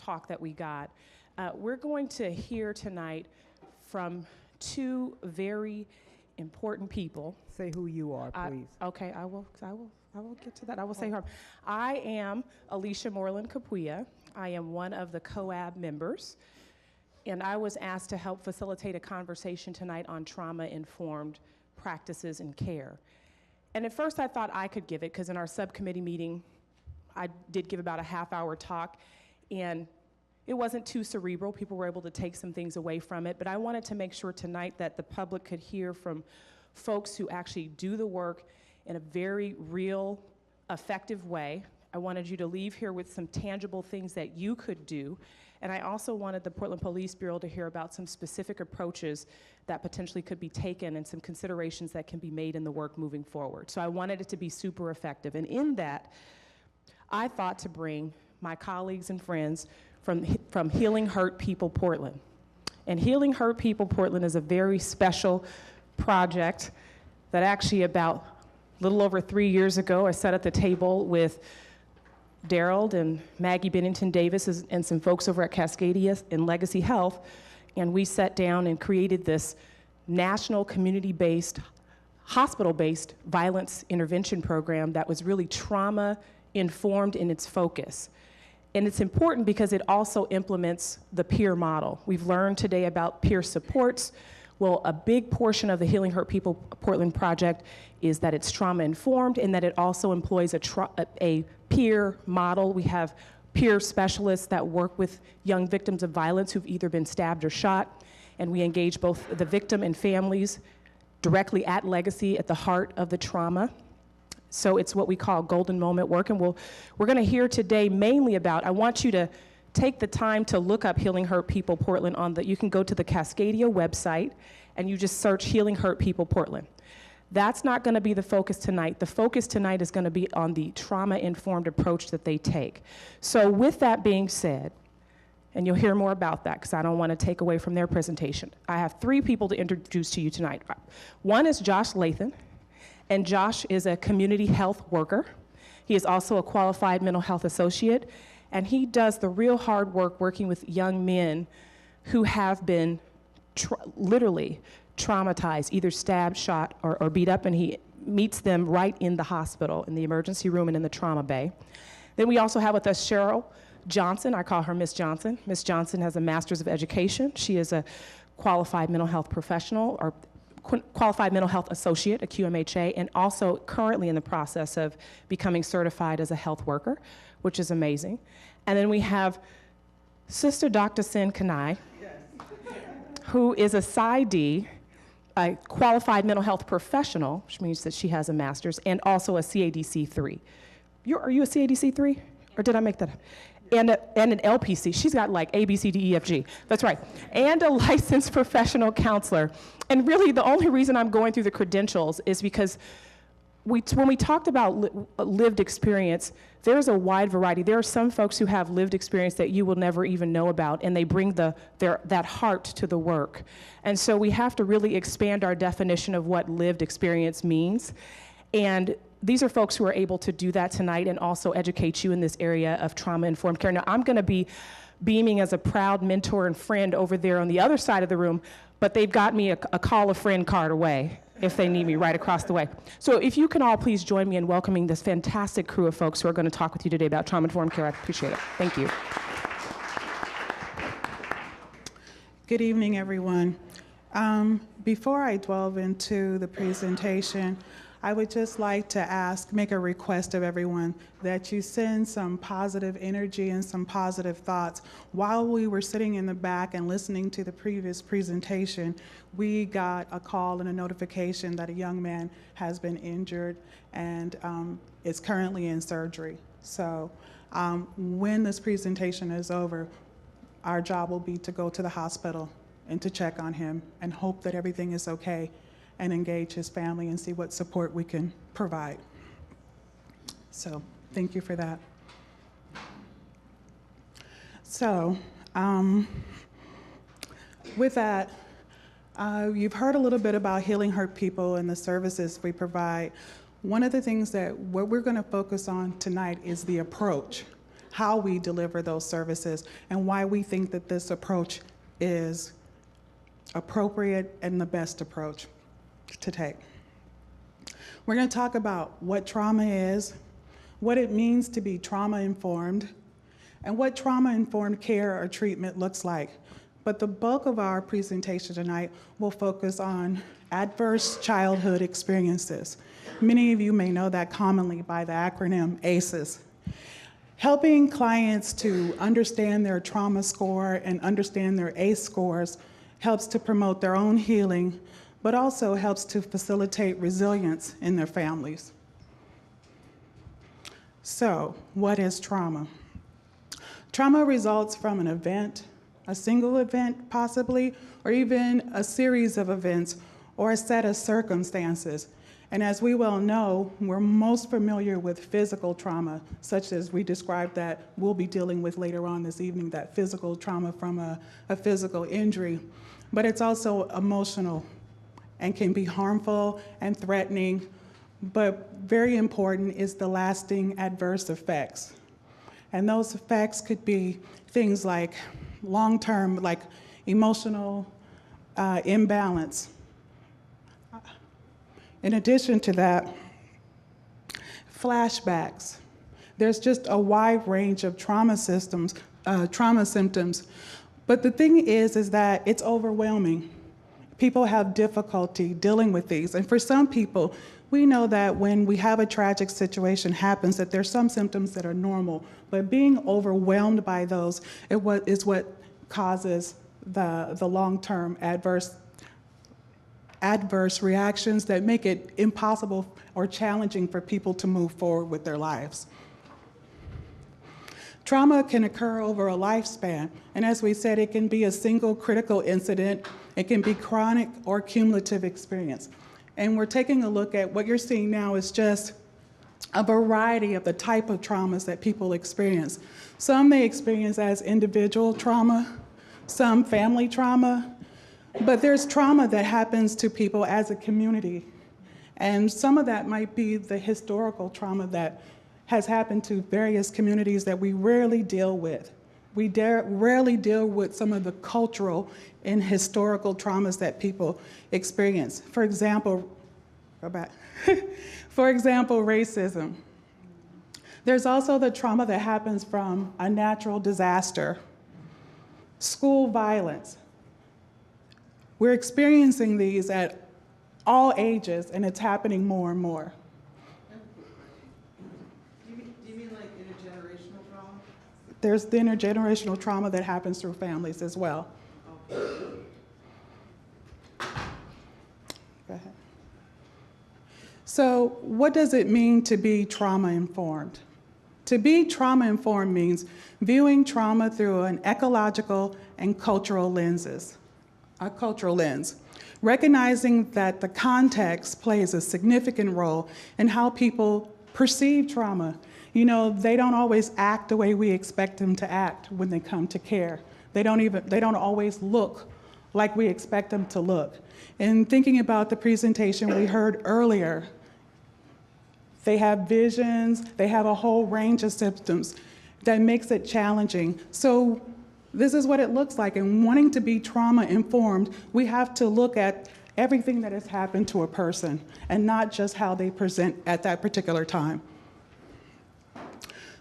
talk that we got. We're going to hear tonight from two very important people. Say who you are, please. Okay, I will get to that. I will say her. I am Alicia Moreland Capuia. I am one of the COAB members, and I was asked to help facilitate a conversation tonight on trauma-informed practices and care. And at first I thought I could give it, because in our subcommittee meeting, I did give about a half-hour talk, and it wasn't too cerebral. People were able to take some things away from it, but I wanted to make sure tonight that the public could hear from folks who actually do the work in a very real, effective way. I wanted you to leave here with some tangible things that you could do, and I also wanted the Portland Police Bureau to hear about some specific approaches that potentially could be taken and some considerations that can be made in the work moving forward. So I wanted it to be super effective, and in that, I thought to bring my colleagues and friends from Healing Hurt People Portland. And Healing Hurt People Portland is a very special project that actually about a little over 3 years ago, I sat at the table with Daryl and Maggie Bennington Davis and some folks over at Cascadia and Legacy Health, and we sat down and created this national community-based, hospital-based violence intervention program that was really trauma-informed in its focus. And it's important because it also implements the peer model. We've learned today about peer supports. Well, a big portion of the Healing Hurt People Portland project is that it's trauma-informed and that it also employs a peer model. We have peer specialists that work with young victims of violence who've either been stabbed or shot, and we engage both the victim and families directly at Legacy at the heart of the trauma. So it's what we call golden moment work, and we're gonna hear today mainly about, I want you to take the time to look up Healing Hurt People Portland you can go to the Cascadia website and you just search Healing Hurt People Portland. That's not gonna be the focus tonight. The focus tonight is gonna be on the trauma-informed approach that they take. So with that being said, and you'll hear more about that because I don't wanna take away from their presentation, I have three people to introduce to you tonight. One is Josh Lathan. And Josh is a community health worker. He is also a qualified mental health associate, and he does the real hard work working with young men who have been literally traumatized, either stabbed, shot, or beat up, and he meets them right in the hospital, in the emergency room and in the trauma bay. Then we also have with us Cheryl Johnson. I call her Miss Johnson. Miss Johnson has a master's of education. She is a qualified mental health professional, or qualified mental health associate, a QMHA, and also currently in the process of becoming certified as a health worker, which is amazing. And then we have Sister Dr. Sin Kanai, who is a PsyD, a qualified mental health professional, which means that she has a master's, and also a CADC3. Are you a CADC3? Or did I make that up? And an LPC. She's got like A, B, C, D, E, F, G. That's right. And a licensed professional counselor. And really, the only reason I'm going through the credentials is because when we talked about lived experience, there's a wide variety. There are some folks who have lived experience that you will never even know about, and they bring that heart to the work. And so we have to really expand our definition of what lived experience means. And these are folks who are able to do that tonight and also educate you in this area of trauma-informed care. Now, I'm gonna be beaming as a proud mentor and friend over there on the other side of the room, but they've got me a call a friend card away if they need me right across the way. So if you can all please join me in welcoming this fantastic crew of folks who are gonna talk with you today about trauma-informed care, I appreciate it. Thank you. Good evening, everyone. Before I delve into the presentation, I would just like to make a request of everyone that you send some positive energy and some positive thoughts. While we were sitting in the back and listening to the previous presentation, we got a call and a notification that a young man has been injured and is currently in surgery. So when this presentation is over, our job will be to go to the hospital and to check on him and hope that everything is okay, and engage his family and see what support we can provide. So thank you for that. So with that, you've heard a little bit about Healing Hurt People and the services we provide. One of the things what we're gonna focus on tonight is the approach. how we deliver those services and why we think that this approach is appropriate and the best approach to take. We're going to talk about what trauma is, what it means to be trauma-informed, and what trauma-informed care or treatment looks like. But the bulk of our presentation tonight will focus on adverse childhood experiences. Many of you may know that commonly by the acronym ACEs. Helping clients to understand their trauma score and understand their ACE scores helps to promote their own healing, but also helps to facilitate resilience in their families. So, what is trauma? Trauma results from an event, a single event possibly, or even a series of events or a set of circumstances. And as we well know, we're most familiar with physical trauma, such as we described that we'll be dealing with later on this evening, that physical trauma from a physical injury. But it's also emotional and can be harmful and threatening, but very important is the lasting adverse effects. And those effects could be things like long-term, like emotional imbalance. In addition to that, flashbacks. There's just a wide range of trauma symptoms. But the thing is that it's overwhelming. People have difficulty dealing with these. And for some people, we know that when we have a tragic situation happens, that there's some symptoms that are normal, but being overwhelmed by those is what causes the long-term adverse reactions that make it impossible or challenging for people to move forward with their lives. Trauma can occur over a lifespan, and as we said, it can be a single critical incident, it can be chronic or cumulative experience. And we're taking a look at what you're seeing now is just a variety of the type of traumas that people experience. Some they experience as individual trauma, some family trauma, but there's trauma that happens to people as a community. And some of that might be the historical trauma that has happened to various communities that we rarely deal with. We rarely deal with some of the cultural and historical traumas that people experience. For example, racism. There's also the trauma that happens from a natural disaster, school violence. We're experiencing these at all ages, and it's happening more and more. Do you mean like intergenerational trauma? There's the intergenerational trauma that happens through families as well. Okay. Go ahead. So what does it mean to be trauma-informed? To be trauma-informed means viewing trauma through an ecological and cultural lenses. A cultural lens, recognizing that the context plays a significant role in how people perceive trauma. You know, they don't always act the way we expect them to act when they come to care. They don't always look like we expect them to look. And thinking about the presentation we heard earlier, they have visions, they have a whole range of symptoms that makes it challenging. So this is what it looks like, and wanting to be trauma-informed, we have to look at everything that has happened to a person and not just how they present at that particular time.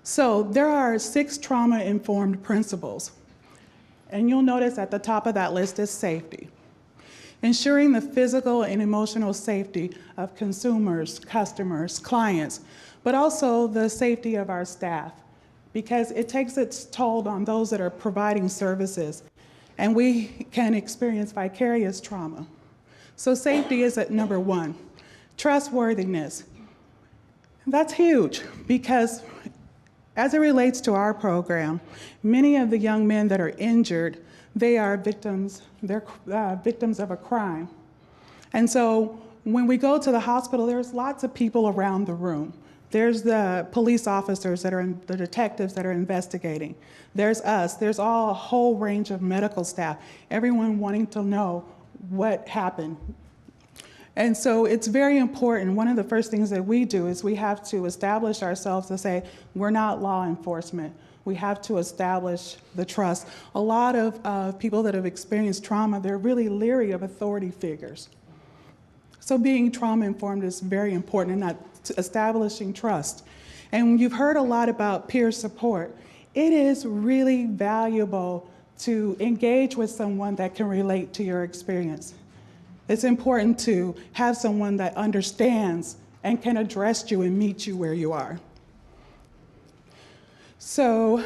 So there are 6 trauma-informed principles, and you'll notice at the top of that list is safety. Ensuring the physical and emotional safety of consumers, customers, clients, but also the safety of our staff, because it takes its toll on those that are providing services, and we can experience vicarious trauma. So safety is at number 1. Trustworthiness. That's huge, because as it relates to our program, many of the young men that are injured, they're victims of a crime. And so when we go to the hospital, there's lots of people around the room. There's the police officers the detectives that are investigating. There's us. There's a whole range of medical staff, everyone wanting to know what happened. And so it's very important. One of the first things that we do is we have to establish ourselves to say, we're not law enforcement. We have to establish the trust. A lot of people that have experienced trauma, they're really leery of authority figures. So being trauma-informed is very important in that establishing trust. And you've heard a lot about peer support. It is really valuable to engage with someone that can relate to your experience. It's important to have someone that understands and can address you and meet you where you are. So,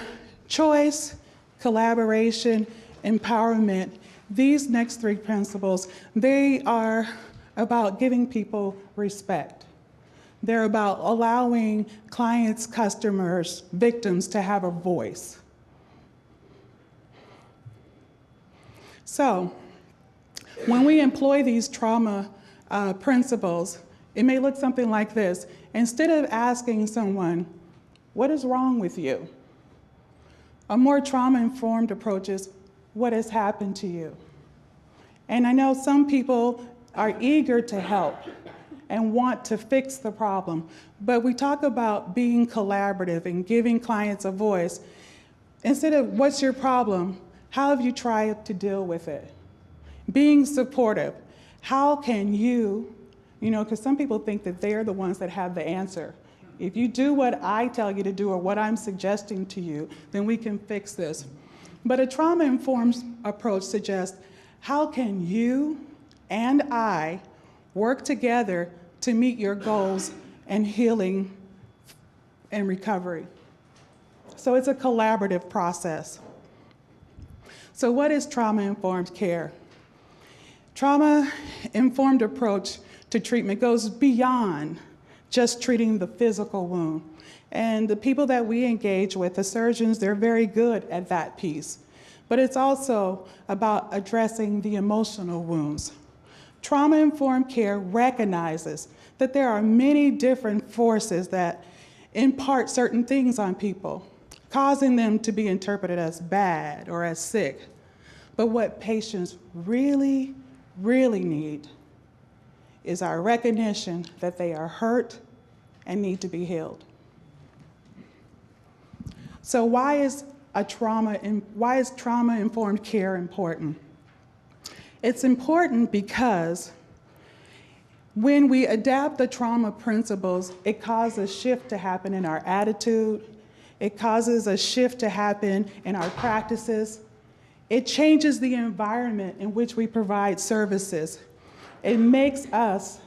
choice, collaboration, empowerment, these next three principles, they are about giving people respect. They're about allowing clients, customers, victims to have a voice. So, when we employ these trauma principles, it may look something like this. Instead of asking someone, what is wrong with you? A more trauma-informed approach is, what has happened to you? And I know some people are eager to help and want to fix the problem, but we talk about being collaborative and giving clients a voice. Instead of, what's your problem? How have you tried to deal with it? Being supportive. How can you, because some people think that they're the ones that have the answer. If you do what I tell you to do or what I'm suggesting to you, then we can fix this. But a trauma-informed approach suggests, how can you and I work together to meet your goals and healing and recovery? So it's a collaborative process. So what is trauma-informed care? Trauma-informed approach to treatment goes beyond just treating the physical wound. And the people that we engage with, the surgeons, they're very good at that piece. But it's also about addressing the emotional wounds. Trauma-informed care recognizes that there are many different forces that impart certain things on people, causing them to be interpreted as bad or as sick. But what patients really, really need is our recognition that they are hurt and need to be healed. So why is trauma-informed care important? It's important because when we adapt the trauma principles, it causes a shift to happen in our attitude. It causes a shift to happen in our practices. It changes the environment in which we provide services. It makes us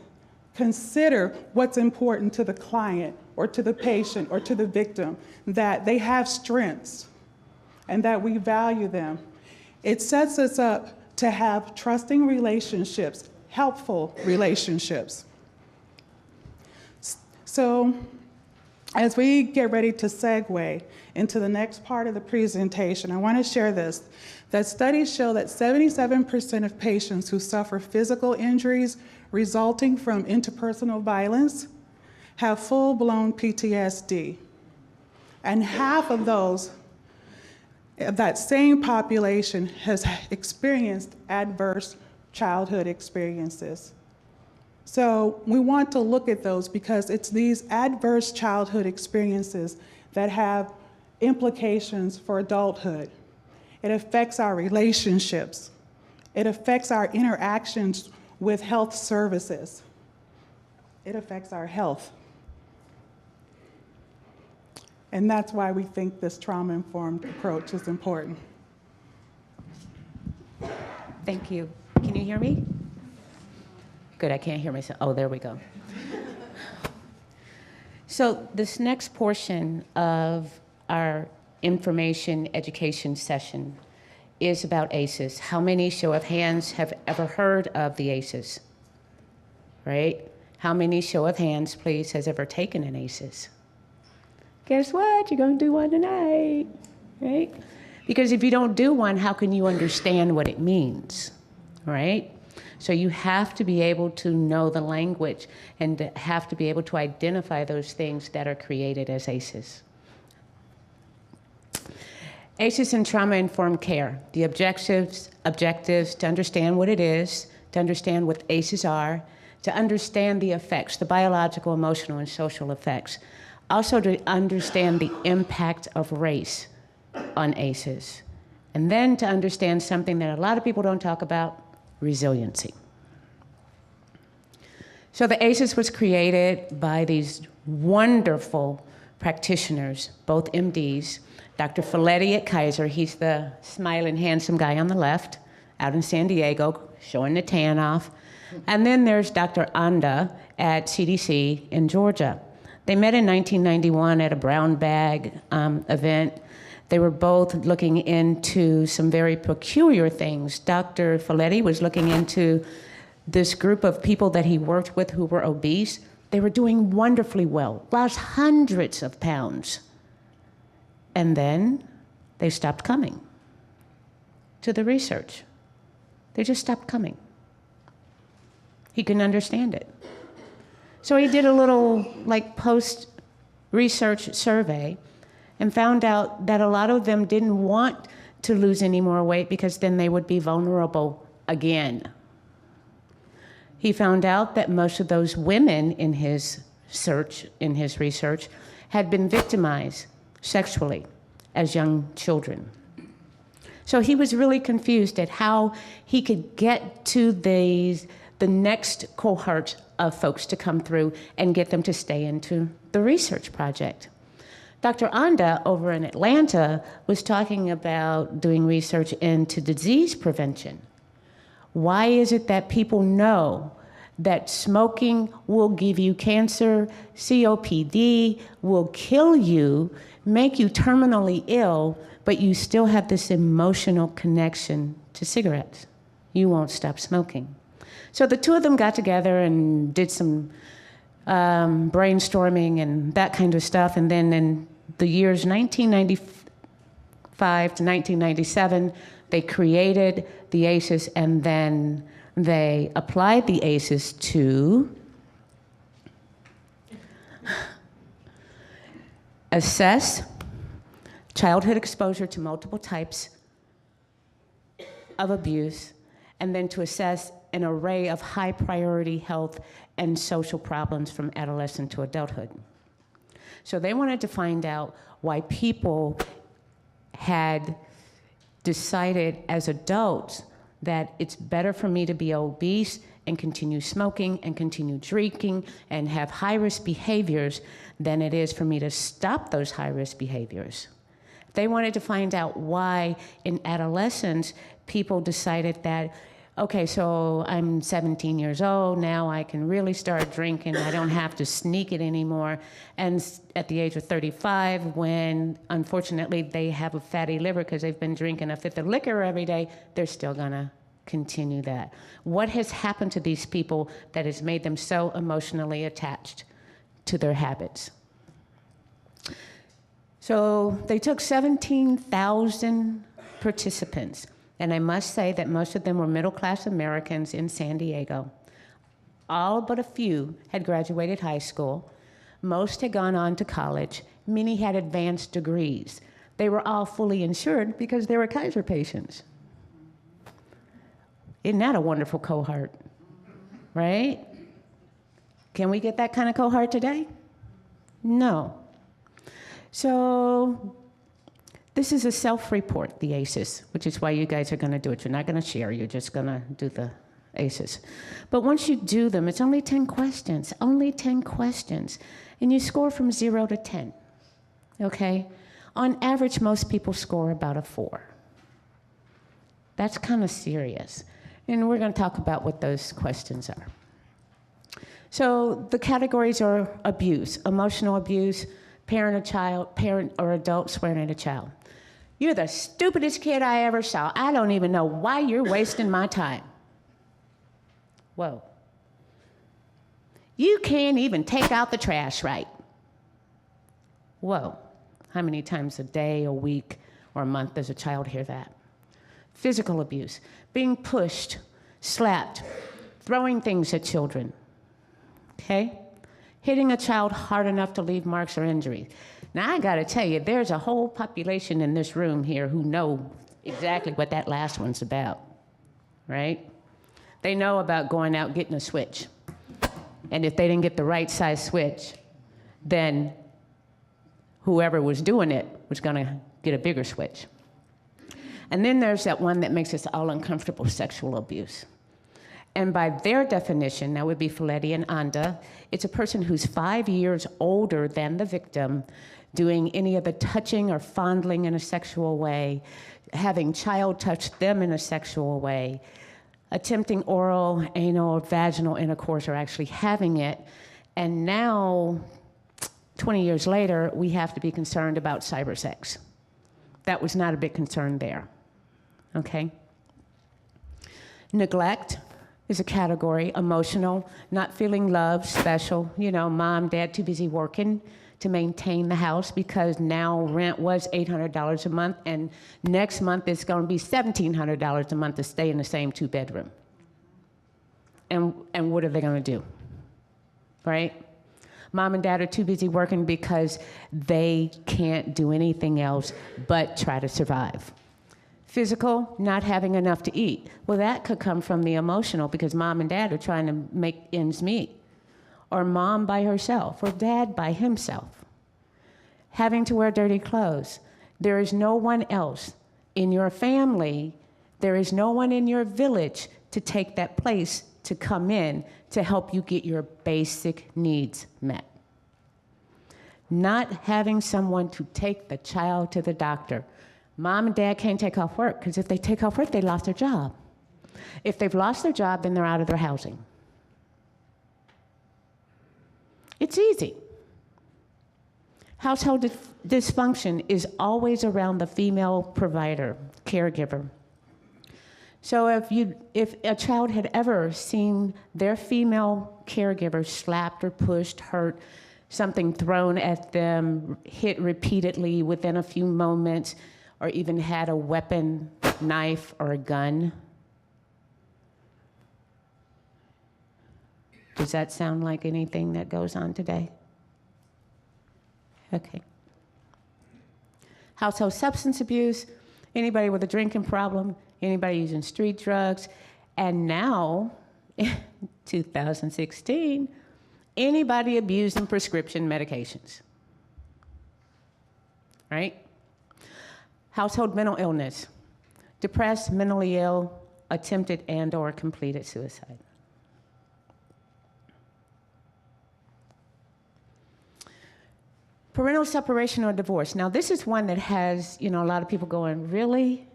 consider what's important to the client or to the patient or to the victim, that they have strengths and that we value them. It sets us up to have trusting relationships, helpful relationships. So as we get ready to segue into the next part of the presentation, I want to share this, that studies show that 77% of patients who suffer physical injuries resulting from interpersonal violence have full-blown PTSD. And half of those, that same population has experienced adverse childhood experiences. So we want to look at those because it's these adverse childhood experiences that have implications for adulthood. It affects our relationships. It affects our interactions with health services. It affects our health. And that's why we think this trauma-informed approach is important. Thank you. Can you hear me? Good, I can't hear myself. Oh, there we go. So this next portion of our information education session is about ACEs. How many, show of hands, have ever heard of the ACEs? Right? How many, show of hands, please, has ever taken an ACEs? Guess what? You're going to do one tonight, right? Because if you don't do one, how can you understand what it means, right? So you have to be able to know the language and have to be able to identify those things that are created as ACEs. ACEs and trauma-informed care. The objectives to understand what it is, to understand what ACEs are, to understand the effects, the biological, emotional, and social effects. Also to understand the impact of race, on ACEs, and then to understand something that a lot of people don't talk about, resiliency. So the ACEs was created by these wonderful practitioners, both MDs. Dr. Folletti at Kaiser, he's the smiling, handsome guy on the left, out in San Diego, showing the tan off. And then there's Dr. Anda at CDC in Georgia. They met in 1991 at a brown bag event. They were both looking into some very peculiar things. Dr. Folletti was looking into this group of people that he worked with who were obese. They were doing wonderfully well, lost hundreds of pounds. And then they stopped coming to the research. They just stopped coming. He couldn't understand it. So he did a little post-research survey and found out that a lot of them didn't want to lose any more weight because then they would be vulnerable again. He found out that most of those women in his research, had been victimized sexually as young children. So he was really confused at how he could get to the next cohort of folks to come through and get them to stay into the research project. Dr. Anda over in Atlanta was talking about doing research into disease prevention. Why is it that people know that smoking will give you cancer, COPD, will kill you, make you terminally ill, but you still have this emotional connection to cigarettes? You won't stop smoking. So the two of them got together and did some brainstorming and that kind of stuff, and then in the years 1995 to 1997, they created the ACEs, and then they applied the ACEs to assess childhood exposure to multiple types of abuse, and then to assess an array of high priority health and social problems from adolescent to adulthood. So they wanted to find out why people had decided as adults that it's better for me to be obese and continue smoking and continue drinking and have high-risk behaviors than it is for me to stop those high-risk behaviors. They wanted to find out why in adolescence people decided that, okay, so I'm 17 years old, now I can really start drinking, I don't have to sneak it anymore. And at the age of 35, when unfortunately they have a fatty liver because they've been drinking a fifth of liquor every day, they're still gonna continue that. What has happened to these people that has made them so emotionally attached to their habits? So they took 17,000 participants. And I must say that most of them were middle-class Americans in San Diego. All but a few had graduated high school. Most had gone on to college. Many had advanced degrees. They were all fully insured because they were Kaiser patients. Isn't that a wonderful cohort, right? Can we get that kind of cohort today? No. So this is a self-report, the ACEs, which is why you guys are gonna do it. You're not gonna share, you're just gonna do the ACEs. But once you do them, it's only 10 questions, only 10 questions. And you score from 0 to 10, okay? On average, most people score about a 4. That's kind of serious. And we're gonna talk about what those questions are. So the categories are abuse, emotional abuse, parent or adult swearing at a child. You're the stupidest kid I ever saw. I don't even know why you're wasting my time. Whoa. You can't even take out the trash right. Whoa. How many times a day, a week, or a month does a child hear that? Physical abuse, being pushed, slapped, throwing things at children, okay? Hitting a child hard enough to leave marks or injuries. Now, I gotta tell you, there's a whole population in this room here who know exactly what that last one's about, right? They know about going out getting a switch. And if they didn't get the right size switch, then whoever was doing it was gonna get a bigger switch. And then there's that one that makes us all uncomfortable, sexual abuse. And by their definition, that would be Folletti and Anda, it's a person who's 5 years older than the victim, doing any of the touching or fondling in a sexual way, having child touch them in a sexual way, attempting oral, anal, vaginal intercourse, or actually having it. And now, 20 years later, we have to be concerned about cybersex. That was not a big concern there, okay? Neglect is a category, emotional, not feeling loved, special. You know, mom, dad too busy working to maintain the house because now rent was $800 a month and next month it's gonna be $1,700 a month to stay in the same 2-bedroom. And what are they gonna do, right? Mom and dad are too busy working because they can't do anything else but try to survive. Physical, not having enough to eat. Well, that could come from the emotional because mom and dad are trying to make ends meet. Or mom by herself, or dad by himself. Having to wear dirty clothes. There is no one else in your family, there is no one in your village to take that place to come in to help you get your basic needs met. Not having someone to take the child to the doctor. Mom and dad can't take off work because if they take off work, they lost their job. If they've lost their job, then they're out of their housing. It's easy. Household dysfunction is always around the female provider, caregiver. So if a child had ever seen their female caregiver slapped or pushed, hurt, something thrown at them, hit repeatedly within a few moments, or even had a weapon, knife, or a gun, does that sound like anything that goes on today? Okay. Household substance abuse, anybody with a drinking problem, anybody using street drugs, and now, 2016, anybody abusing prescription medications, right? Household mental illness, depressed, mentally ill, attempted and/or completed suicide. Parental separation or divorce. Now, this is one that has, a lot of people going, really?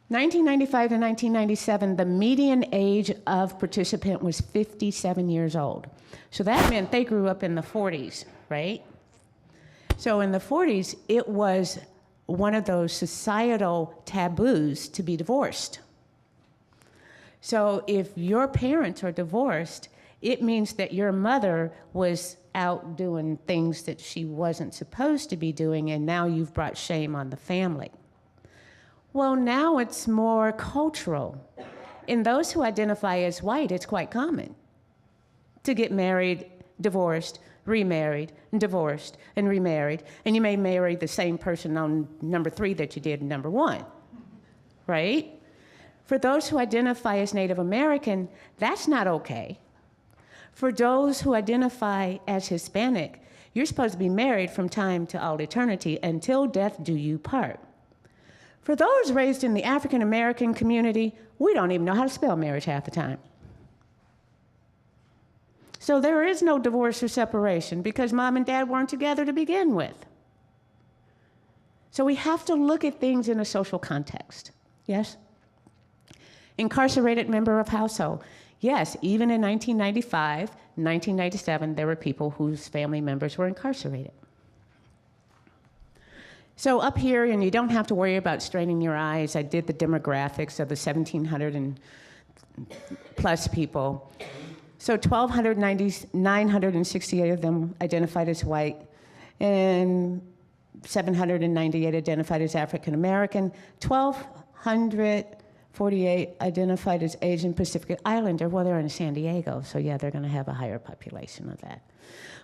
1995 to 1997, the median age of participant was 57 years old. So that meant they grew up in the 40s, right? So in the 40s, it was one of those societal taboos to be divorced. So if your parents are divorced, it means that your mother was out doing things that she wasn't supposed to be doing, and now you've brought shame on the family. Well, now it's more cultural. In those who identify as white, it's quite common to get married, divorced, remarried, and divorced, and remarried, and you may marry the same person on number 3 that you did in number 1, right? For those who identify as Native American, that's not okay. For those who identify as Hispanic, you're supposed to be married from time to all eternity until death do you part. For those raised in the African American community, we don't even know how to spell marriage half the time. So there is no divorce or separation because mom and dad weren't together to begin with. So we have to look at things in a social context. Yes? Incarcerated member of household. Yes, even in 1995, 1997, there were people whose family members were incarcerated. So up here, and you don't have to worry about straining your eyes, I did the demographics of the 1,700 and plus people. So 968 of them identified as white, and 798 identified as African American, 1,248 identified as Asian Pacific Islander. Well, they're in San Diego, so yeah, they're gonna have a higher population of that.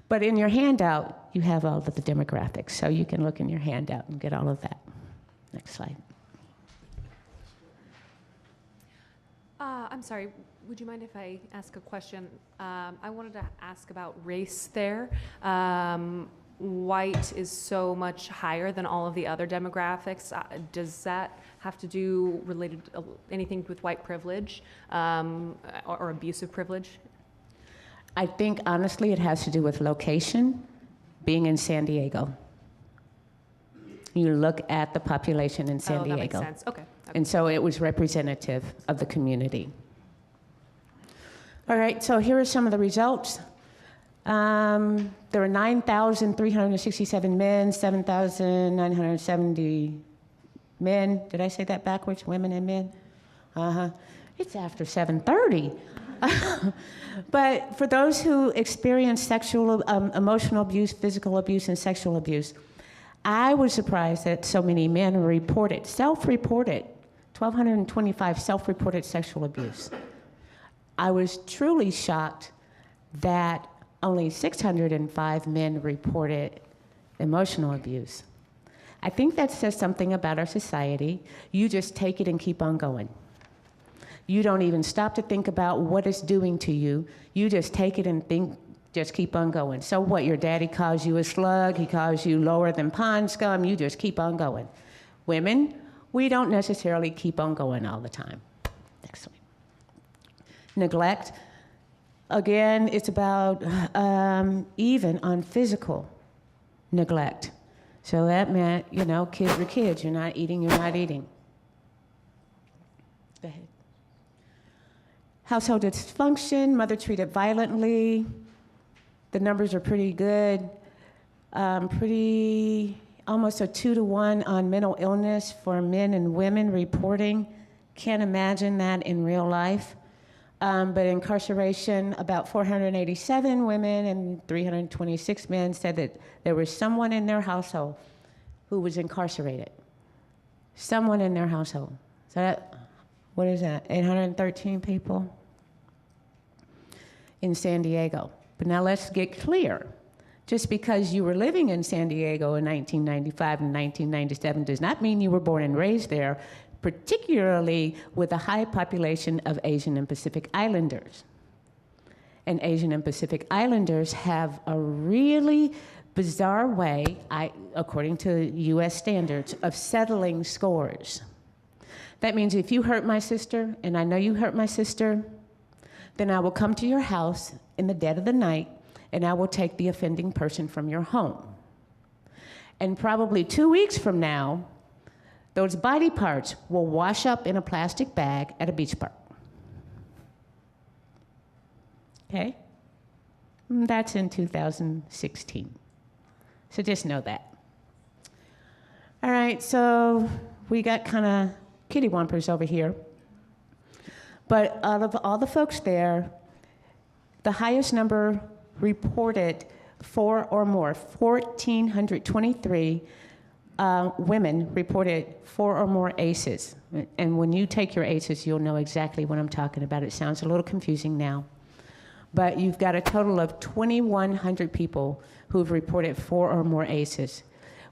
But in your handout, you have all of the demographics, so you can look in your handout and get all of that. Next slide. I'm sorry, would you mind if I ask a question? I wanted to ask about race there. white is so much higher than all of the other demographics, does that have to do related anything with white privilege or abusive privilege? I think honestly it has to do with location, being in San Diego. You look at the population in San Diego. That makes sense. Okay. And so it was representative of the community. All right, so here are some of the results. There were 9,367 men, 7,970 men. Did I say that backwards? Women and men? Uh-huh. It's after 7:30. But for those who experienced sexual, emotional abuse, physical abuse, and sexual abuse, I was surprised that so many men reported, self-reported, 1,225 self-reported sexual abuse. I was truly shocked that only 605 men reported emotional abuse. I think that says something about our society. You just take it and keep on going. You don't even stop to think about what it's doing to you. You just take it and think, just keep on going. So what, your daddy calls you a slug, he calls you lower than pond scum, you just keep on going. Women, we don't necessarily keep on going all the time. Next one. Neglect. Again, it's about even on physical neglect. So that meant, you know, kids are kids. You're not eating, you're not eating. Go ahead. Household dysfunction, mother treated violently. The numbers are pretty good. Almost a 2-to-1 on mental illness for men and women reporting. Can't imagine that in real life. But incarceration, about 487 women and 326 men said that there was someone in their household who was incarcerated. Someone in their household. So that, what is that, 813 people in San Diego. But now let's get clear. Just because you were living in San Diego in 1995 and 1997 does not mean you were born and raised there, particularly with a high population of Asian and Pacific Islanders. And Asian and Pacific Islanders have a really bizarre way, according to US standards, of settling scores. That means if you hurt my sister, and I know you hurt my sister, then I will come to your house in the dead of the night, and I will take the offending person from your home. And probably 2 weeks from now, those body parts will wash up in a plastic bag at a beach park. Okay? That's in 2016. So just know that. All right, so we got kind of kittywampers over here. But out of all the folks there, the highest number reported 4 or more, 1,423 women reported 4 or more ACEs. And when you take your ACEs, you'll know exactly what I'm talking about. It sounds a little confusing now. But you've got a total of 2,100 people who've reported 4 or more ACEs,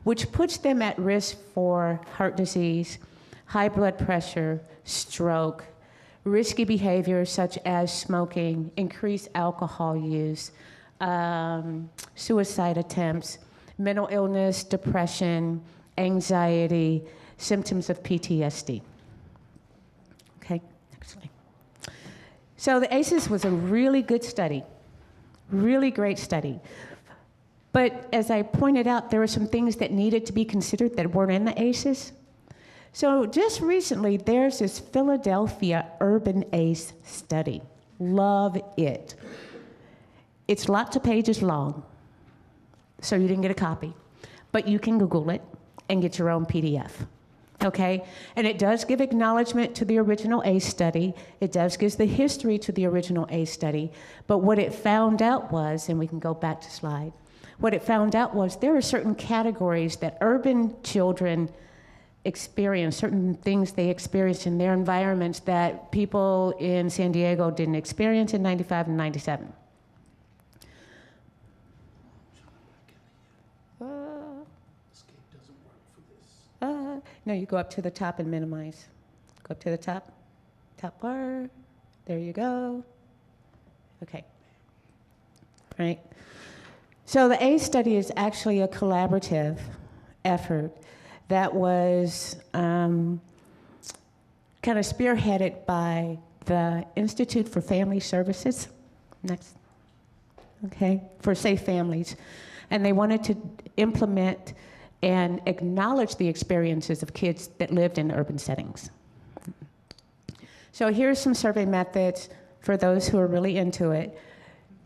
which puts them at risk for heart disease, high blood pressure, stroke, risky behaviors such as smoking, increased alcohol use, suicide attempts, mental illness, depression, anxiety, symptoms of PTSD. Okay, next slide. So the ACEs was a really good study, really great study. But as I pointed out, there were some things that needed to be considered that weren't in the ACEs. So just recently, there's this Philadelphia Urban ACE study. Love it. It's lots of pages long, so you didn't get a copy. But you can Google it and get your own PDF, okay? And it does give acknowledgement to the original ACE study. It does give the history to the original ACE study. But what it found out was, and we can go back to slide, what it found out was there are certain categories that urban children experience, certain things they experience in their environments that people in San Diego didn't experience in 95 and 97. No, you go up to the top and minimize. Go up to the top, top bar. There you go. Okay. Right. So the ACE study is actually a collaborative effort that was kind of spearheaded by the Institute for Family Services, next, okay, for Safe Families. And they wanted to implement and acknowledge the experiences of kids that lived in urban settings. So here's some survey methods for those who are really into it.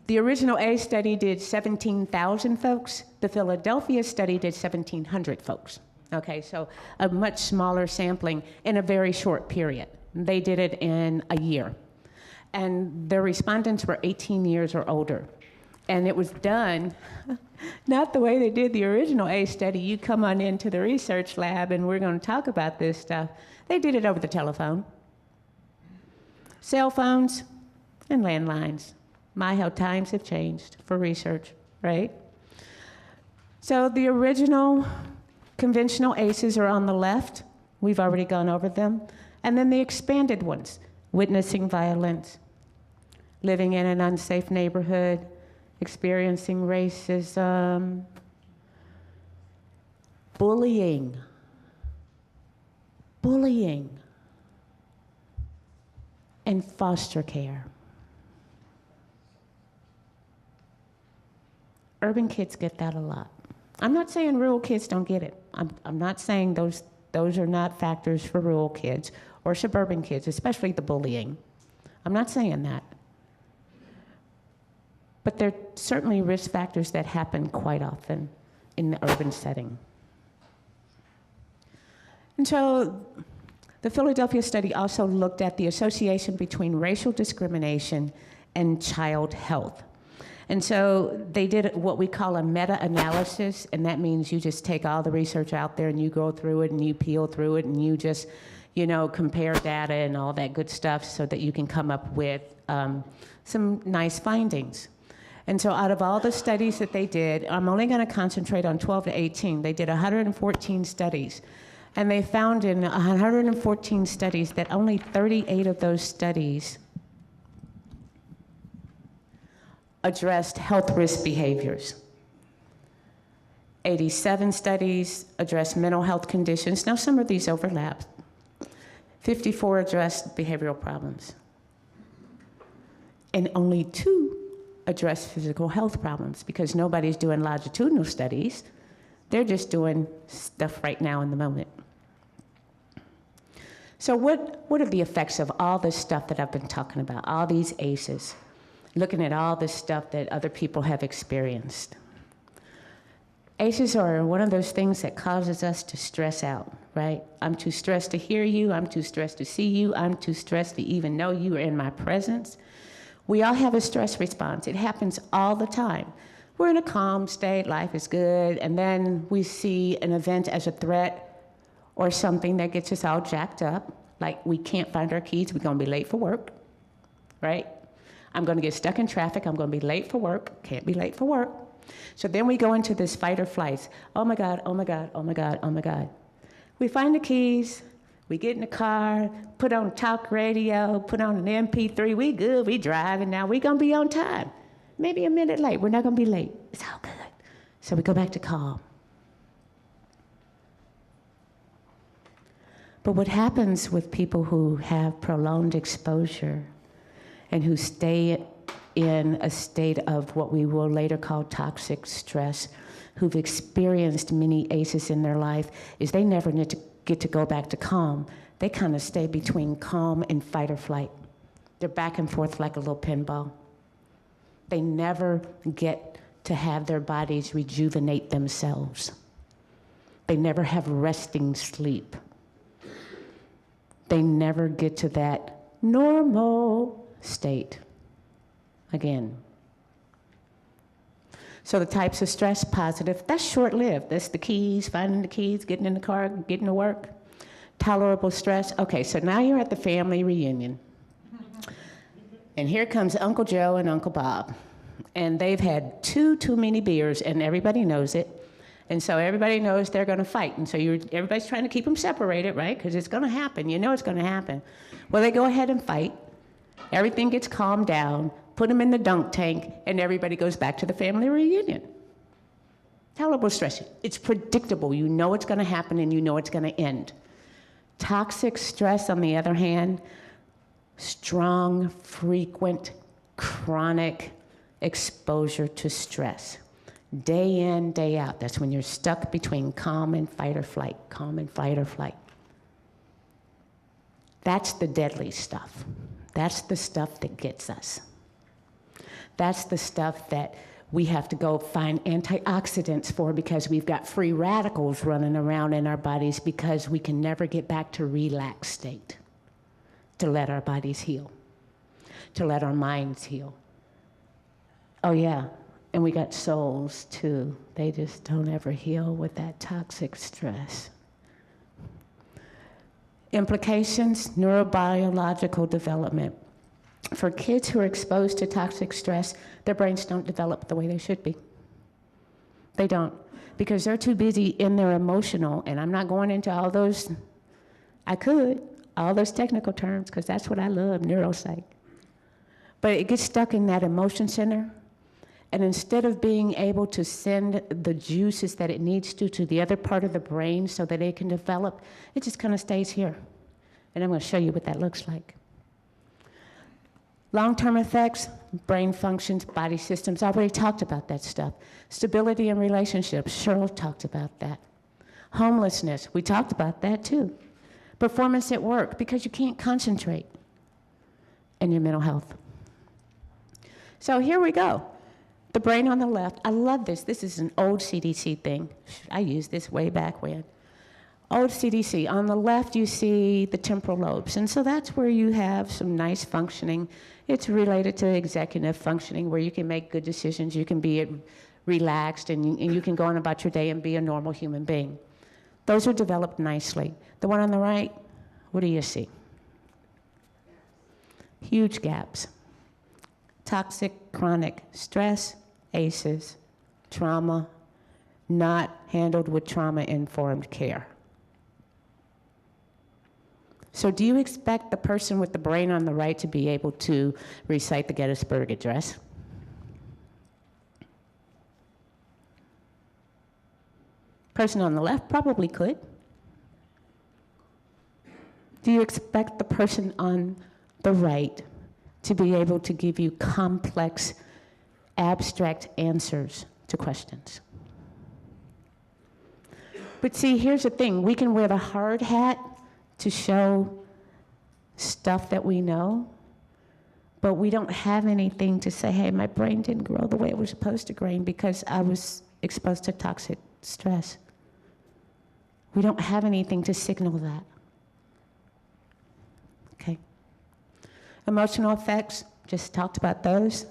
The original ACE study did 17,000 folks. The Philadelphia study did 1,700 folks. Okay, so a much smaller sampling in a very short period. They did it in a year. And the respondents were 18 years or older. And it was done not the way they did the original ACE study. You come on into the research lab and we're going to talk about this stuff. They did it over the telephone. Cell phones and landlines. My, how times have changed for research, right? So the original conventional ACEs are on the left. We've already gone over them. And then the expanded ones, witnessing violence, living in an unsafe neighborhood, experiencing racism, bullying, and foster care. Urban kids get that a lot. I'm not saying rural kids don't get it. I'm not saying those are not factors for rural kids or suburban kids, especially the bullying. I'm not saying that. But there are certainly risk factors that happen quite often in the urban setting. And so the Philadelphia study also looked at the association between racial discrimination and child health. And so they did what we call a meta-analysis, and that means you just take all the research out there and you go through it and you peel through it and you just, compare data and all that good stuff so that you can come up with some nice findings. And so out of all the studies that they did, I'm only going to concentrate on 12 to 18. They did 114 studies. And they found in 114 studies that only 38 of those studies addressed health risk behaviors. 87 studies addressed mental health conditions. Now, some of these overlap. 54 addressed behavioral problems. And only 2 addressed physical health problems, because nobody's doing longitudinal studies. They're just doing stuff right now in the moment. So what are the effects of all this stuff that I've been talking about, all these ACEs? Looking at all this stuff that other people have experienced. ACEs are one of those things that causes us to stress out, right? I'm too stressed to hear you, I'm too stressed to see you, I'm too stressed to even know you are in my presence. We all have a stress response. It happens all the time. We're in a calm state, life is good, and then we see an event as a threat or something that gets us all jacked up, like we can't find our keys, we're gonna be late for work, right? I'm going to get stuck in traffic. I'm going to be late for work. Can't be late for work. So then we go into this fight or flight. Oh my God, oh my God, oh my God, oh my God. We find the keys. We get in the car, put on talk radio, put on an MP3. We good. We driving now. We going to be on time. Maybe a minute late. We're not going to be late. It's all good. So we go back to calm. But what happens with people who have prolonged exposure and who stay in a state of what we will later call toxic stress, who've experienced many ACEs in their life, is they never get to go back to calm. They kind of stay between calm and fight or flight. They're back and forth like a little pinball. They never get to have their bodies rejuvenate themselves. They never have resting sleep. They never get to that normal state again. So the types of stress, positive, that's short-lived. That's the keys, finding the keys, getting in the car, getting to work. Tolerable stress. Okay, so now you're at the family reunion. And here comes Uncle Joe and Uncle Bob. And they've had too many beers, and everybody knows it. And so everybody knows they're going to fight. And so everybody's trying to keep them separated, right? Because it's going to happen. You know it's going to happen. Well, they go ahead and fight. Everything gets calmed down, put them in the dunk tank, and everybody goes back to the family reunion. Tolerable stress. It's predictable. You know it's going to happen and you know it's going to end. Toxic stress, on the other hand, strong, frequent, chronic exposure to stress. Day in, day out. That's when you're stuck between calm and fight or flight, calm and fight or flight. That's the deadly stuff. That's the stuff that gets us. That's the stuff that we have to go find antioxidants for because we've got free radicals running around in our bodies because we can never get back to relaxed state, to let our bodies heal, to let our minds heal. Oh yeah, and we got souls too. They just don't ever heal with that toxic stress. Implications, neurobiological development. For kids who are exposed to toxic stress, their brains don't develop the way they should be. They don't, because they're too busy in their emotional, and I'm not going into all those, all those technical terms, because that's what I love, neuropsych. But it gets stuck in that emotion center, and instead of being able to send the juices that it needs to the other part of the brain so that it can develop, it just kind of stays here. And I'm going to show you what that looks like. Long-term effects, brain functions, body systems. I already talked about that stuff. Stability in relationships. Cheryl talked about that. Homelessness. We talked about that too. Performance at work, because you can't concentrate. And your mental health. So here we go. The brain on the left. I love this. This is an old CDC thing. I used this way back when. Old CDC. On the left, you see the temporal lobes. And so that's where you have some nice functioning. It's related to executive functioning, where you can make good decisions, you can be relaxed, and you can go on about your day and be a normal human being. Those are developed nicely. The one on the right, what do you see? Huge gaps. Toxic, chronic stress, ACEs, trauma, not handled with trauma-informed care. So do you expect the person with the brain on the right to be able to recite the Gettysburg Address? Person on the left probably could. Do you expect the person on the right to be able to give you complex, abstract answers to questions? But see, here's the thing. We can wear the hard hat to show stuff that we know, but we don't have anything to say, hey, my brain didn't grow the way it was supposed to grow because I was exposed to toxic stress. We don't have anything to signal that. Okay. Emotional effects, just talked about those.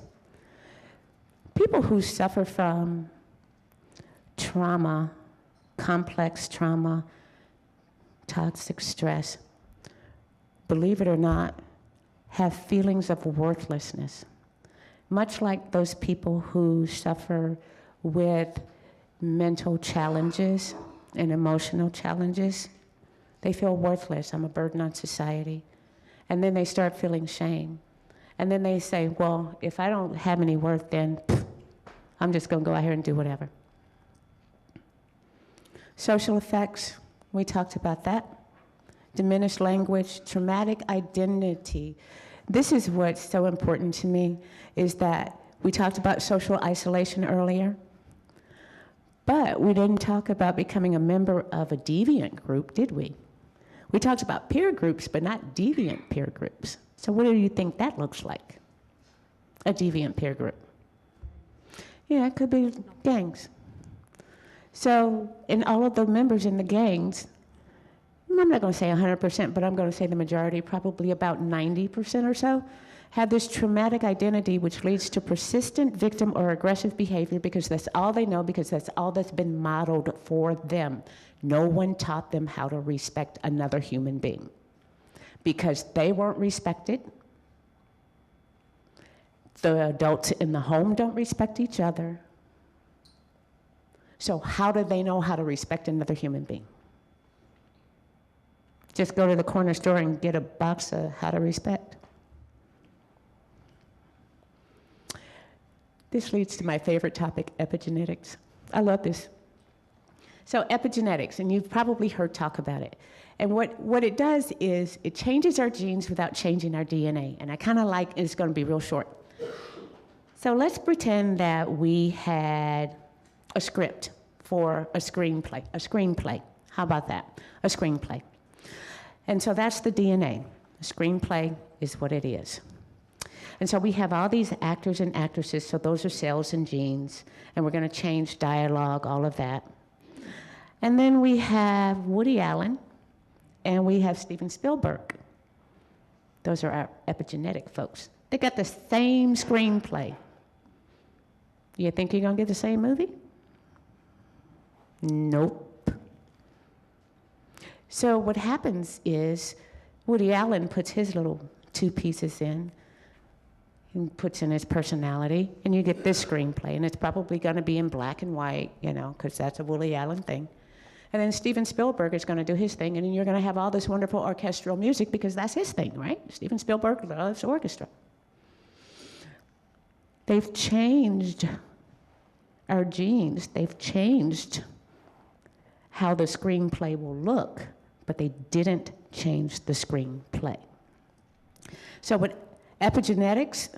People who suffer from trauma, complex trauma, toxic stress, believe it or not, have feelings of worthlessness. Much like those people who suffer with mental challenges and emotional challenges, they feel worthless. I'm a burden on society. And then they start feeling shame. And then they say, well, if I don't have any worth, then I'm just going to go out here and do whatever. Social effects, we talked about that. Diminished language, traumatic identity. This is what's so important to me, is that we talked about social isolation earlier, but we didn't talk about becoming a member of a deviant group, did we? We talked about peer groups, but not deviant peer groups. So what do you think that looks like? A deviant peer group. Yeah, it could be gangs. So in all of the members in the gangs, I'm not going to say 100%, but I'm going to say the majority, probably about 90% or so, have this traumatic identity which leads to persistent victim or aggressive behavior because that's all they know, because that's all that's been modeled for them. No one taught them how to respect another human being because they weren't respected. The adults in the home don't respect each other. So how do they know how to respect another human being? Just go to the corner store and get a box of how to respect. This leads to my favorite topic, epigenetics. I love this. So epigenetics, and you've probably heard talk about it. And what it does is it changes our genes without changing our DNA. And I kind of like, it's going to be real short. So let's pretend that we had a script for a screenplay. How about that? A screenplay. And so that's the DNA. A screenplay is what it is. And so we have all these actors and actresses, so those are cells and genes, and we're going to change dialogue, all of that. And then we have Woody Allen, and we have Steven Spielberg. Those are our epigenetic folks. They got the same screenplay. You think you're going to get the same movie? Nope. So what happens is Woody Allen puts his little 2 pieces in and puts in his personality, and you get this screenplay, and it's probably going to be in black and white, you know, because that's a Woody Allen thing. And then Steven Spielberg is going to do his thing, and then you're going to have all this wonderful orchestral music because that's his thing, right? Steven Spielberg loves orchestra. They've changed our genes. They've changed how the screenplay will look, but they didn't change the screenplay. So with epigenetics,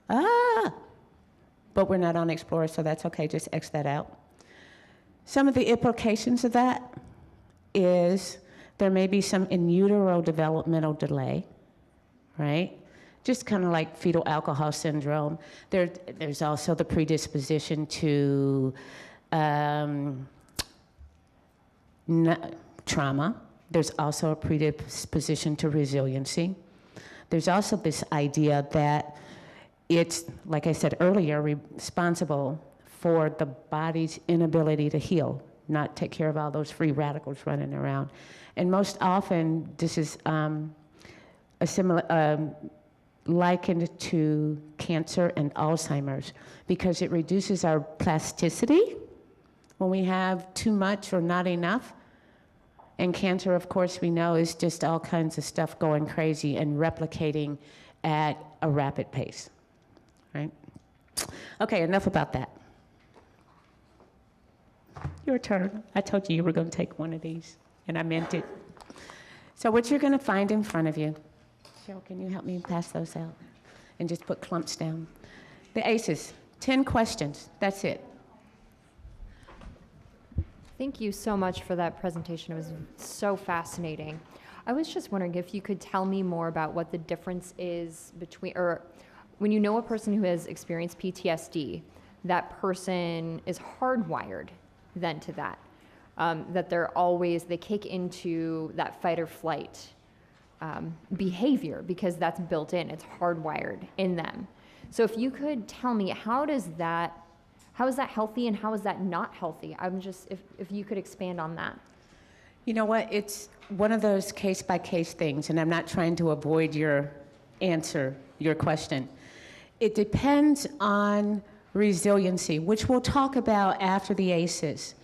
but we're not on Explorer, so that's okay, just X that out. Some of the implications of that is there may be some in utero developmental delay, right? Just kind of like fetal alcohol syndrome. There's also the predisposition to trauma. There's also a predisposition to resiliency. There's also this idea that it's, like I said earlier, responsible for the body's inability to heal, not take care of all those free radicals running around. And most often, this is a similar, likened to cancer and Alzheimer's, because it reduces our plasticity when we have too much or not enough. And cancer, of course, we know is just all kinds of stuff going crazy and replicating at a rapid pace, right? Okay, enough about that. Your turn. I told you were going to take one of these, and I meant it. So what you're going to find in front of you, Cheryl, can you help me pass those out? And just put clumps down. The ACEs, 10 questions, that's it. Thank you so much for that presentation. It was so fascinating. I was just wondering if you could tell me more about what the difference is between, or when you know a person who has experienced PTSD, that person is hardwired then to that, that they kick into that fight or flight behavior because that's built in, it's hardwired in them. So if you could tell me, how is that healthy and how is that not healthy? If you could expand on that. You know what, it's one of those case-by-case things, and I'm not trying to avoid your answer, your question. It depends on resiliency, which we'll talk about after the ACEs.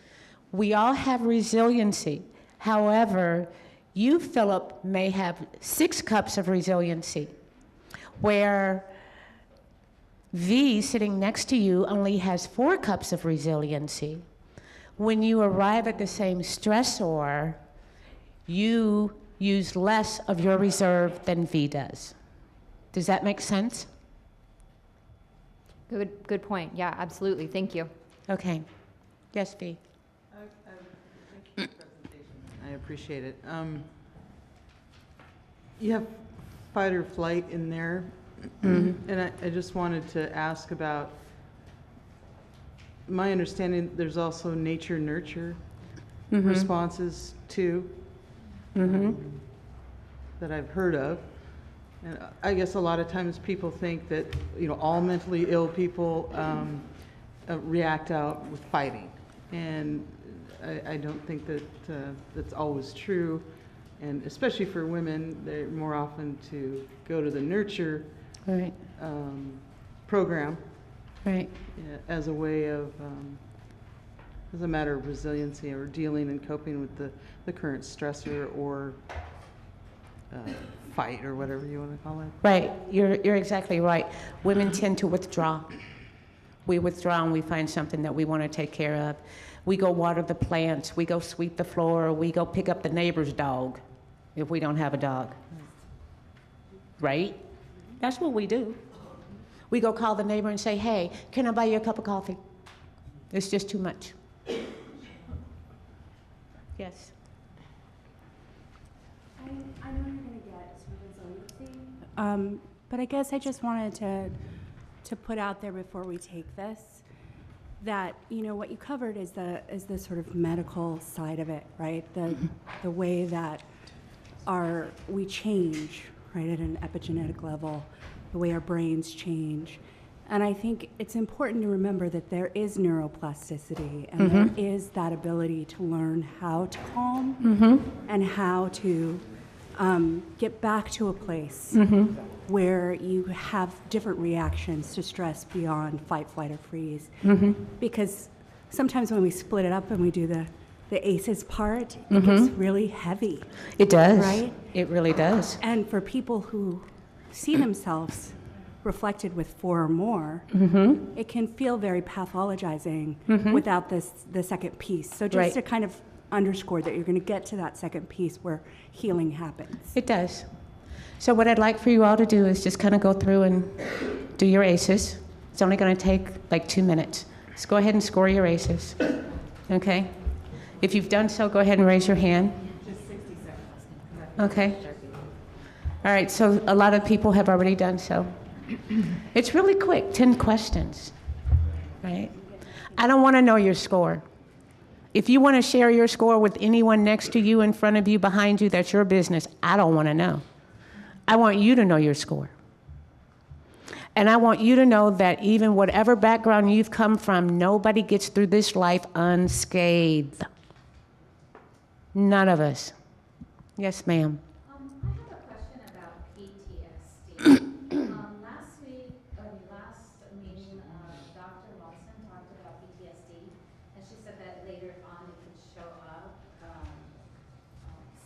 We all have resiliency. However, you, Philip, may have 6 cups of resiliency, where V, sitting next to you, only has 4 cups of resiliency. When you arrive at the same stressor, you use less of your reserve than V does. Does that make sense? Good point. Yeah, absolutely. Thank you. Okay. Yes, V. Thank you for the presentation. I appreciate it. You have fight or flight in there, and I just wanted to ask about, my understanding, there's also nature-nurture responses too, that I've heard of. And I guess a lot of times people think that, all mentally ill people react out with fighting. And I don't think that that's always true. And especially for women, they're more often to go to the nurture Right. program Right. as a way of, as a matter of resiliency or dealing and coping with the current stressor or fight or whatever you want to call it. Right. You're exactly right. Women tend to withdraw. We withdraw and we find something that we want to take care of. We go water the plants, we go sweep the floor, we go pick up the neighbor's dog if we don't have a dog. Right? That's what we do. We go call the neighbor and say, hey, can I buy you a cup of coffee? It's just too much. Yes. I know you're going to get some resiliency, but I guess I just wanted to put out there before we take this that, you know, what you covered is the sort of medical side of it, right? The way that we change, right, at an epigenetic level, the way our brains change. And I think it's important to remember that there is neuroplasticity and there is that ability to learn how to calm and how to get back to a place where you have different reactions to stress beyond fight, flight, or freeze. Because sometimes when we split it up and we do the ACEs part, it gets really heavy. It does. Right? It really does. And for people who see themselves reflected with 4 or more, it can feel very pathologizing without the second piece. So just Right. to kind of underscore that you're going to get to that second piece where healing happens. It does. So what I'd like for you all to do is just kind of go through and do your ACEs. It's only going to take like 2 minutes. Just go ahead and score your ACEs. Okay? If you've done so, go ahead and raise your hand. Just 60 seconds. Okay. All right, so a lot of people have already done so. It's really quick, 10 questions, right? I don't want to know your score. If you want to share your score with anyone next to you, in front of you, behind you, that's your business. I don't want to know. I want you to know your score. And I want you to know that even whatever background you've come from, nobody gets through this life unscathed. None of us. Yes, ma'am. I have a question about PTSD. Last week, or last meeting, Dr. Watson talked about PTSD, and she said that later on it could show up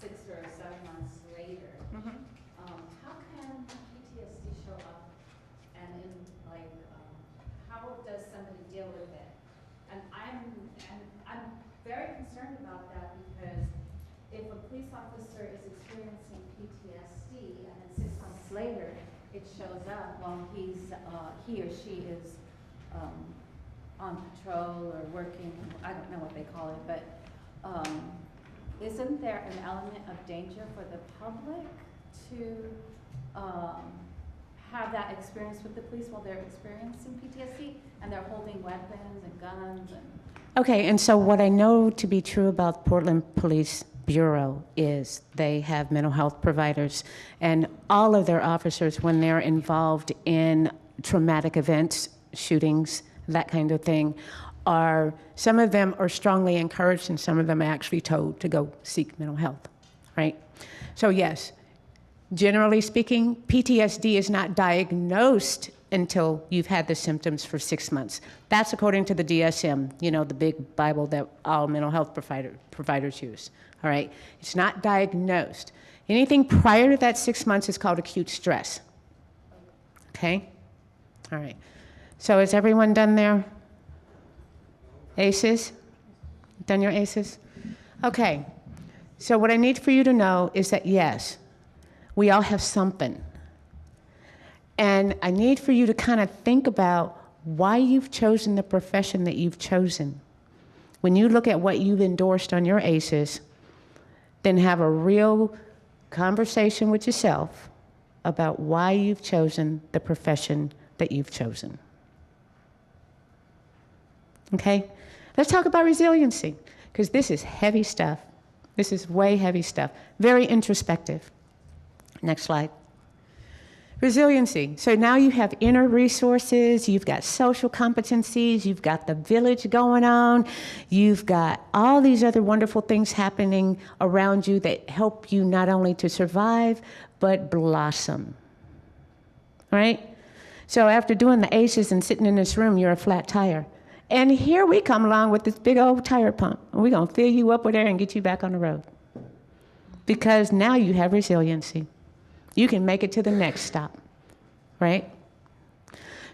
6 or 7 months later. How can PTSD show up, and how does somebody deal with it? And I'm very concerned about that because if a police officer is experiencing PTSD and then 6 months later it shows up while he or she is on patrol or working, I don't know what they call it, but isn't there an element of danger for the public to have that experience with the police while they're experiencing PTSD and they're holding weapons and guns and Okay, and so what I know to be true about Portland Police Bureau is they have mental health providers, and all of their officers, when they're involved in traumatic events, shootings, that kind of thing, some of them are strongly encouraged and some of them are actually told to go seek mental health, right? So yes, generally speaking, PTSD is not diagnosed until you've had the symptoms for 6 months. That's according to the DSM, you know, the big Bible that all mental health providers use, all right? It's not diagnosed. Anything prior to that 6 months is called acute stress, okay? All right, so is everyone done their ACEs? Done your ACEs? Okay, so what I need for you to know is that yes, we all have something. And I need for you to kind of think about why you've chosen the profession that you've chosen. When you look at what you've endorsed on your ACEs, then have a real conversation with yourself about why you've chosen the profession that you've chosen. Okay? Let's talk about resiliency, because this is heavy stuff. This is way heavy stuff. Very introspective. Next slide. Resiliency. So now you have inner resources, you've got social competencies, you've got the village going on, you've got all these other wonderful things happening around you that help you not only to survive, but blossom. Right? So after doing the ACEs and sitting in this room, you're a flat tire. And here we come along with this big old tire pump, and we're going to fill you up with air and get you back on the road. Because now you have resiliency. You can make it to the next stop, right?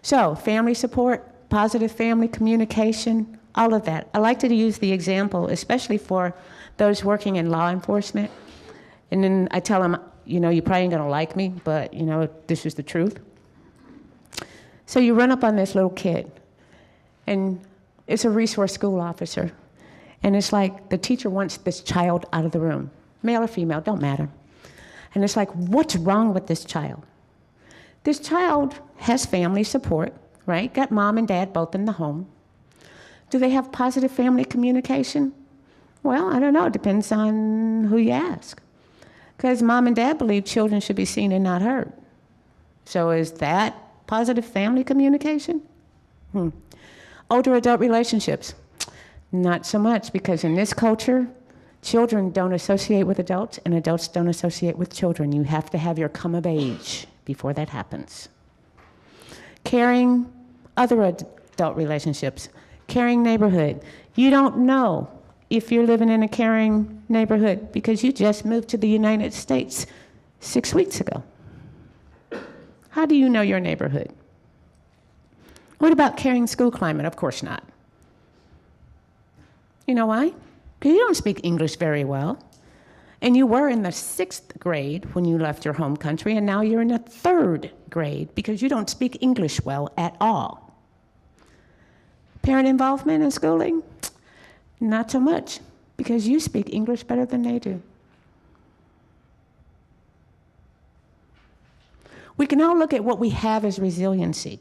So family support, positive family communication, all of that. I like to use the example, especially for those working in law enforcement. And then I tell them, you know, you probably ain't gonna like me, but you know, this is the truth. So you run up on this little kid, and it's a resource school officer. And it's like the teacher wants this child out of the room, male or female, don't matter. And it's like, what's wrong with this child? This child has family support, right? Got mom and dad both in the home. Do they have positive family communication? Well, I don't know, it depends on who you ask. Because mom and dad believe children should be seen and not heard. So is that positive family communication? Older adult relationships. Not so much, because in this culture, children don't associate with adults and adults don't associate with children. You have to have your come of age before that happens. Caring other adult relationships. Caring neighborhood. You don't know if you're living in a caring neighborhood because you just moved to the United States 6 weeks ago. How do you know your neighborhood? What about caring school climate? Of course not. You know why? Because you don't speak English very well. And you were in the 6th grade when you left your home country, and now you're in the 3rd grade because you don't speak English well at all. Parent involvement in schooling? Not so much, because you speak English better than they do. We can all look at what we have as resiliency.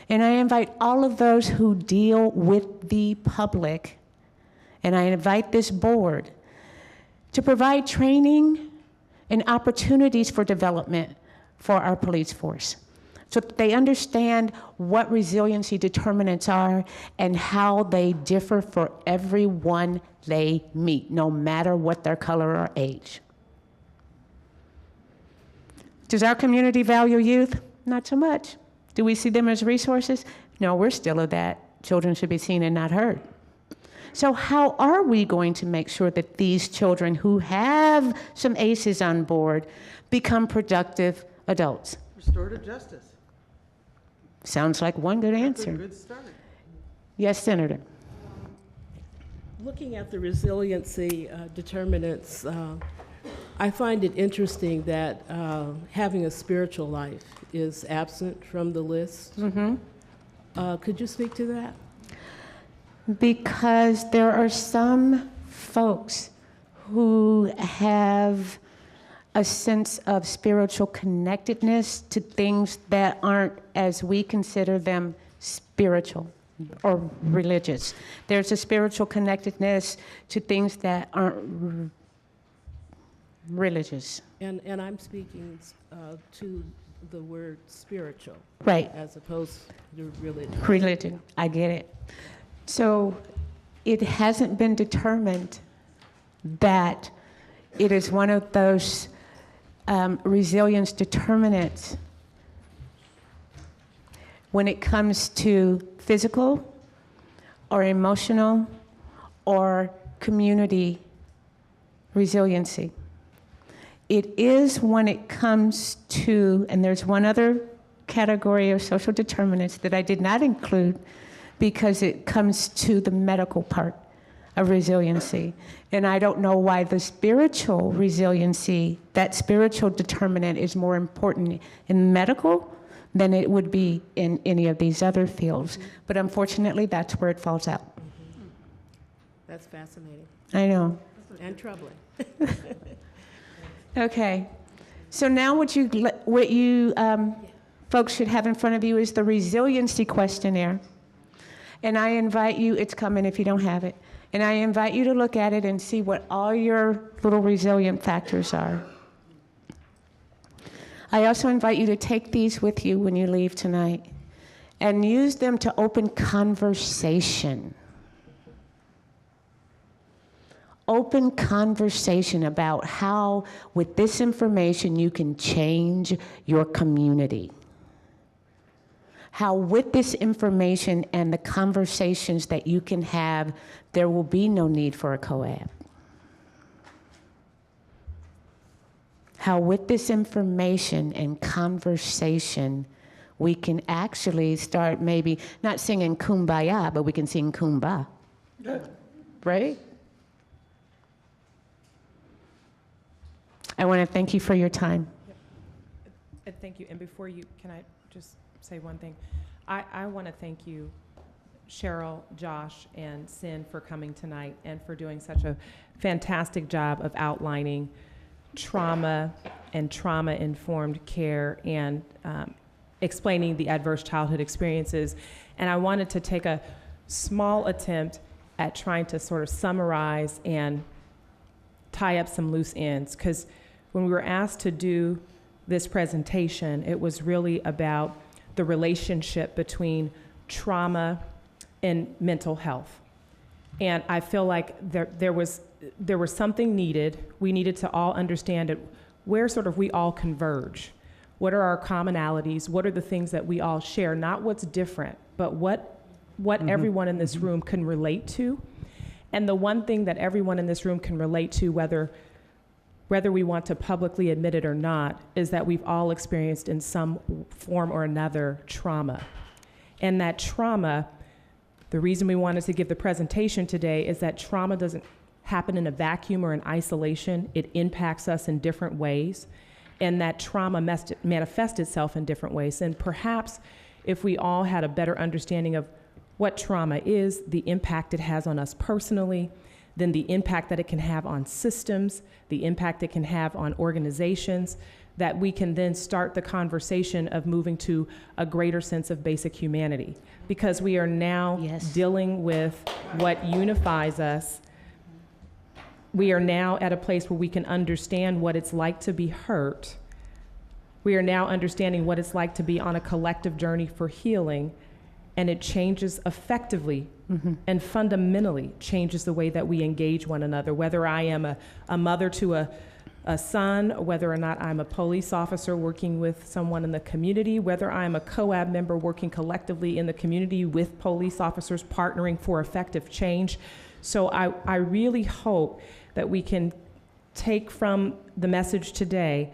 And I invite all of those who deal with the public, and I invite this board to provide training and opportunities for development for our police force, so that they understand what resiliency determinants are and how they differ for everyone they meet, no matter what their color or age. Does our community value youth? Not so much. Do we see them as resources? No, we're still of that. Children should be seen and not heard. So how are we going to make sure that these children who have some ACEs on board become productive adults? Restorative justice. Sounds like one good That's a answer. good start. Yes, Senator. Looking at the resiliency determinants, I find it interesting that having a spiritual life is absent from the list. Could you speak to that? Because there are some folks who have a sense of spiritual connectedness to things that aren't, as we consider them, spiritual or religious. There's a spiritual connectedness to things that aren't religious. And I'm speaking to the word spiritual. Right. As opposed to religion. Religion, I get it. So it hasn't been determined that it is one of those resilience determinants when it comes to physical or emotional or community resiliency. It is when it comes to, and there's one other category of social determinants that I did not include because it comes to the medical part of resiliency. And I don't know why the spiritual resiliency, that spiritual determinant, is more important in medical than it would be in any of these other fields. But unfortunately, that's where it falls out. That's fascinating I know. and troubling. Okay. So now what you folks should have in front of you is the resiliency questionnaire. And I invite you, it's coming if you don't have it, and I invite you to look at it and see what all your little resilient factors are. I also invite you to take these with you when you leave tonight and use them to open conversation. Open conversation about how, with this information, you can change your community. How with this information and the conversations that you can have, there will be no need for a COAB. How with this information and conversation, we can actually start maybe not singing Kumbaya, but we can sing Kumbah. Right? I want to thank you for your time. Thank you. And before you, can I just say one thing? I want to thank you, Cheryl, Josh, and Sin, for coming tonight and for doing such a fantastic job of outlining trauma and trauma-informed care and explaining the adverse childhood experiences. And I wanted to take a small attempt at trying to sort of summarize and tie up some loose ends, because when we were asked to do this presentation, it was really about the relationship between trauma and mental health. And I feel like there was something needed. We needed to all understand it, where sort of we all converge. What are our commonalities? What are the things that we all share? Not what's different, but what everyone in this room can relate to. And the one thing that everyone in this room can relate to, whether we want to publicly admit it or not, is that we've all experienced in some form or another trauma. And that trauma, the reason we wanted to give the presentation today is that trauma doesn't happen in a vacuum or in isolation. It impacts us in different ways. And that trauma manifests itself in different ways. And perhaps if we all had a better understanding of what trauma is, the impact it has on us personally, then the impact that it can have on systems, the impact it can have on organizations, that we can then start the conversation of moving to a greater sense of basic humanity. Because we are now dealing with what unifies us. We are now at a place where we can understand what it's like to be hurt. We are now understanding what it's like to be on a collective journey for healing, and it changes effectively and fundamentally changes the way that we engage one another, whether I am a mother to a son, whether or not I'm a police officer working with someone in the community, whether I'm a COAB member working collectively in the community with police officers partnering for effective change. So I really hope that we can take from the message today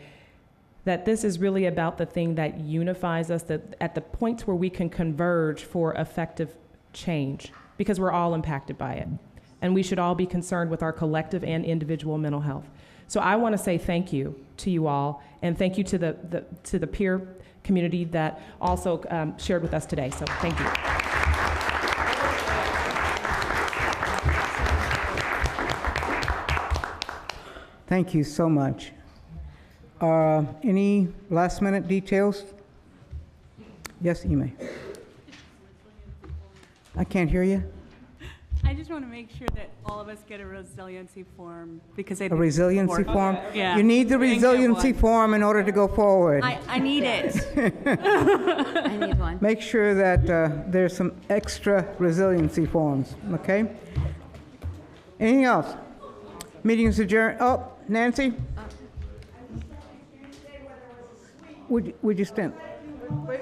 that this is really about the thing that unifies us, that at the points where we can converge for effective change, because we're all impacted by it. And we should all be concerned with our collective and individual mental health. So I want to say thank you to you all, and thank you to the peer community that also shared with us today. So thank you. Thank you so much. Any last minute details? Yes, Ime. I can't hear you. I just want to make sure that all of us get a resiliency form because A resiliency form? Yeah. You need the We didn't get resiliency one. form in order to go forward. I need it. I need one. Make sure that there's some extra resiliency forms, okay? Anything else? Meeting is adjourned. Oh, Nancy? Would you stand? Wait.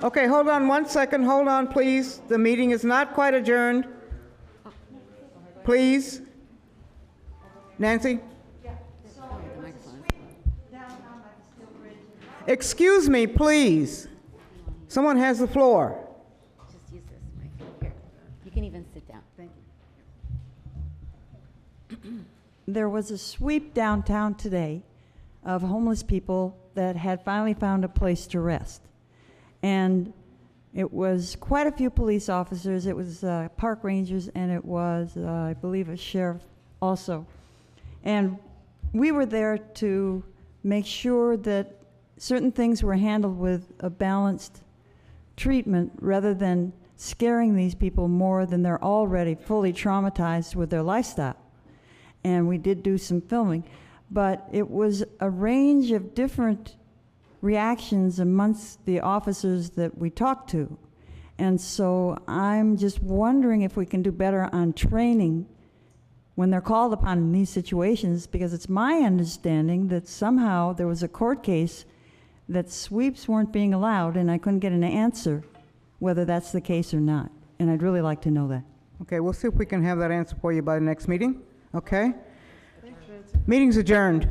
Okay, hold on one second. Hold on, please. The meeting is not quite adjourned. Please. Nancy? Excuse me, please. Someone has the floor. Just use this mic. Here. You can even sit down. Thank you. There was a sweep downtown today of homeless people that had finally found a place to rest. And it was quite a few police officers. It was park rangers, and it was, I believe, a sheriff also. And we were there to make sure that certain things were handled with a balanced treatment rather than scaring these people more than they're already fully traumatized with their lifestyle. And we did do some filming, but it was a range of different reactions amongst the officers that we talked to. And so I'm just wondering if we can do better on training when they're called upon in these situations, because it's my understanding that somehow there was a court case that sweeps weren't being allowed, and I couldn't get an answer whether that's the case or not. And I'd really like to know that. Okay, we'll see if we can have that answer for you by the next meeting. Okay? Meeting's adjourned.